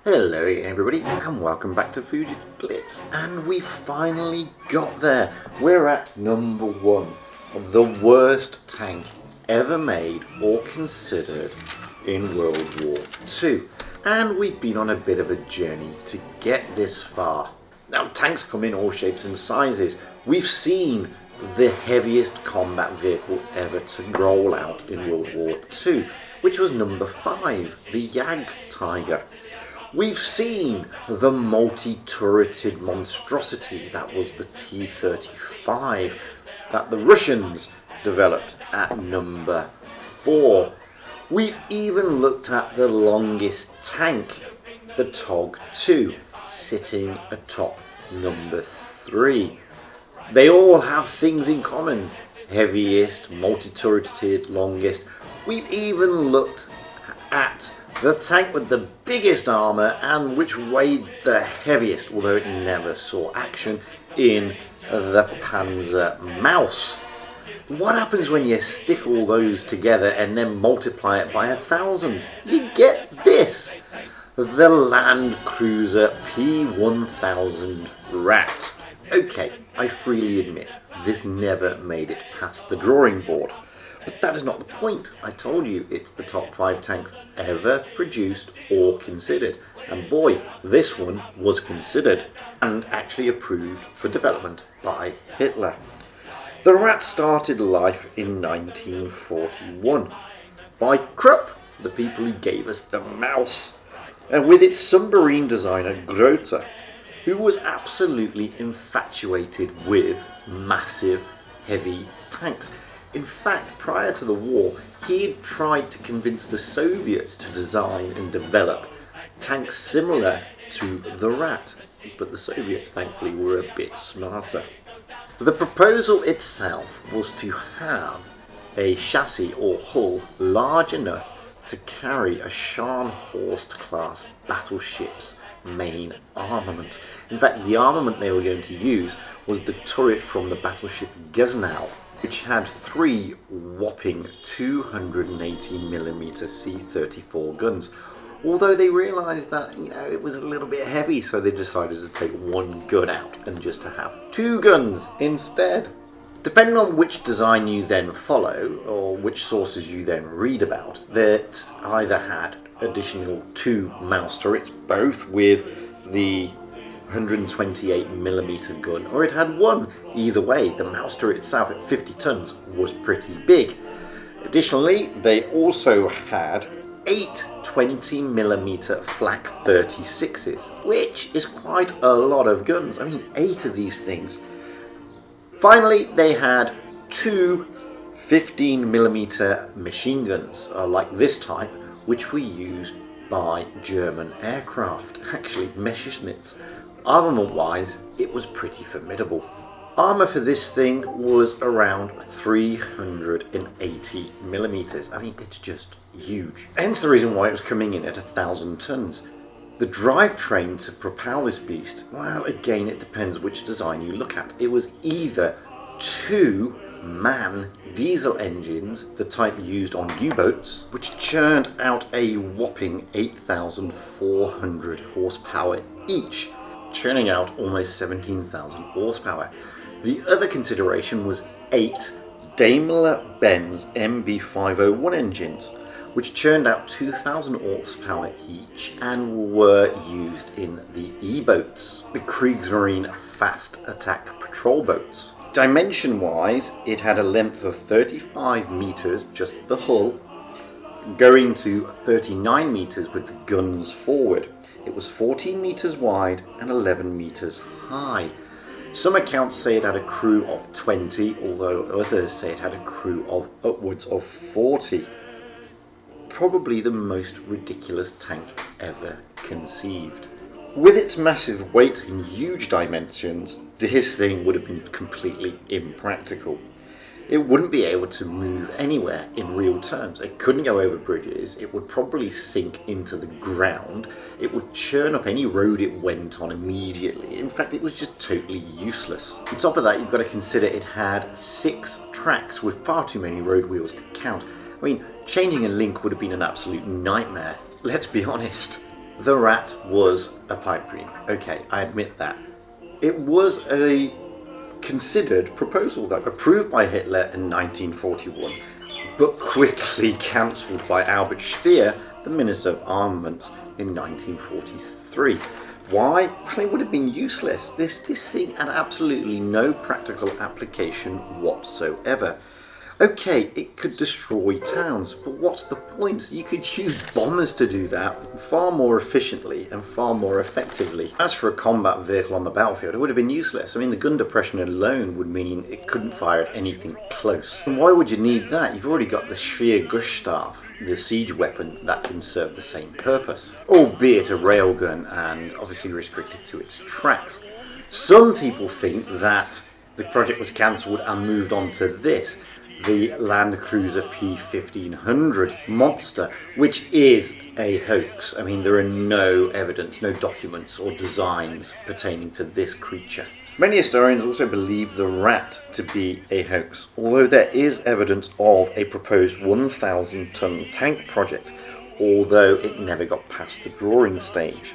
Hello everybody and welcome back to Fujitsu Blitz, and we finally got there. We're at number 1, the worst tank ever made or considered in World War II, and we've been on a bit of a journey to get this far. Now tanks come in all shapes and sizes. We've seen the heaviest combat vehicle ever to roll out in World War II, which was number 5, the Jagdtiger. We've seen the multi-turreted monstrosity that was the T-35 that the Russians developed at number 4. We've even looked at the longest tank, the TOG-2, sitting atop number 3. They all have things in common: heaviest, multi-turreted, longest. We've even looked at the tank with the biggest armour and which weighed the heaviest, although it never saw action, in the Panzer Mouse. What happens when you stick all those together and then multiply it by 1,000? You get this! The Landkreuzer P1000 Ratte. Okay, I freely admit, this never made it past the drawing board. But that is not the point. I told you it's the top 5 tanks ever produced or considered. And boy, this one was considered and actually approved for development by Hitler. The Rat started life in 1941 by Krupp, the people who gave us the Mouse, and with its submarine designer Grote, who was absolutely infatuated with massive, heavy tanks. In fact, prior to the war, he had tried to convince the Soviets to design and develop tanks similar to the Rat, but the Soviets thankfully were a bit smarter. The proposal itself was to have a chassis or hull large enough to carry a Scharnhorst class battleship's main armament. In fact, the armament they were going to use was the turret from the battleship Gneisenau, which had 3 whopping 280mm C-34 guns. Although they realised that it was a little bit heavy, so they decided to take 1 gun out and just to have 2 guns instead. Depending on which design you then follow, or which sources you then read about, that either had additional 2 mouse turrets, both with the 128mm gun, or it had 1. Either way, the mouse turret itself at 50 tons was pretty big. Additionally, they also had 8 20mm flak 36s, which is quite a lot of guns. I mean, 8 of these things. Finally, they had 2 15mm machine guns, like this type, which were used by German aircraft, actually Messerschmitts. Armament-wise, it was pretty formidable. Armour for this thing was around 380mm. I mean, it's just huge. Hence the reason why it was coming in at 1,000 tons. The drivetrain to propel this beast, well, again, it depends which design you look at. It was either 2 MAN diesel engines, the type used on U-boats, which churned out a whopping 8,400 horsepower each, churning out almost 17,000 horsepower. The other consideration was 8 Daimler-Benz MB501 engines, which churned out 2,000 horsepower each and were used in the E-boats, the Kriegsmarine fast attack patrol boats. Dimension-wise, it had a length of 35 meters, just the hull, going to 39 meters with the guns forward. It was 14 meters wide and 11 meters high. Some accounts say it had a crew of 20, although others say it had a crew of upwards of 40. Probably the most ridiculous tank ever conceived. With its massive weight and huge dimensions, this thing would have been completely impractical. It wouldn't be able to move anywhere in real terms. It couldn't go over bridges. It would probably sink into the ground. It would churn up any road it went on immediately. In fact, it was just totally useless. On top of that, you've got to consider it had 6 tracks with far too many road wheels to count. I mean, changing a link would have been an absolute nightmare, let's be honest. The Rat was a pipe dream. Okay, I admit that. It was a considered proposal that approved by Hitler in 1941, but quickly cancelled by Albert Speer, the Minister of Armaments, in 1943. Why? Well, it would have been useless. This thing had absolutely no practical application whatsoever. Okay, it could destroy towns, but what's the point? You could use bombers to do that far more efficiently and far more effectively. As for a combat vehicle on the battlefield, it would have been useless. I mean, the gun depression alone would mean it couldn't fire at anything close. And why would you need that? You've already got the Schwergusstaff, the siege weapon that can serve the same purpose, albeit a railgun and obviously restricted to its tracks. Some people think that the project was cancelled and moved on to this, the Landkreuzer P1500 monster, which is a hoax. I mean, there are no evidence, no documents or designs pertaining to this creature. Many historians also believe the Rat to be a hoax, although there is evidence of a proposed 1,000-ton tank project, although it never got past the drawing stage.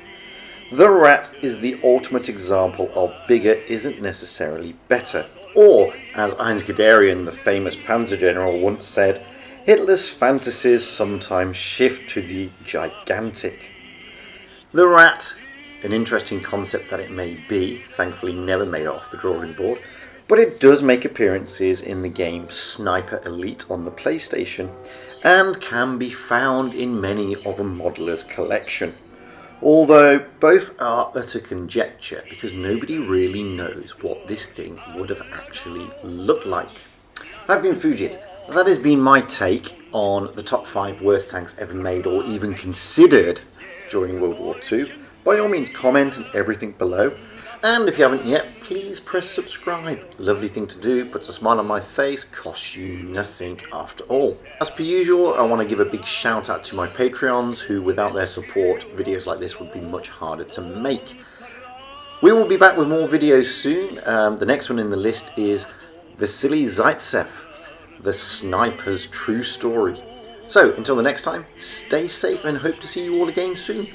The Rat is the ultimate example of bigger isn't necessarily better. Or, as Heinz Guderian, the famous Panzer general, once said, Hitler's fantasies sometimes shift to the gigantic. The Rat, an interesting concept that it may be, thankfully never made it off the drawing board, but it does make appearances in the game Sniper Elite on the PlayStation, and can be found in many of a modeller's collection. Although both are utter conjecture because nobody really knows what this thing would have actually looked like. I've been Fujit. That has been my take on the top 5 worst tanks ever made or even considered during World War II. By all means comment and everything below. And if you haven't yet, please press subscribe. Lovely thing to do, puts a smile on my face, costs you nothing after all. As per usual, I want to give a big shout out to my Patreons who, without their support, videos like this would be much harder to make. We will be back with more videos soon. The next one in the list is Vasily Zaitsev, the sniper's true story. So, until the next time, stay safe and hope to see you all again soon.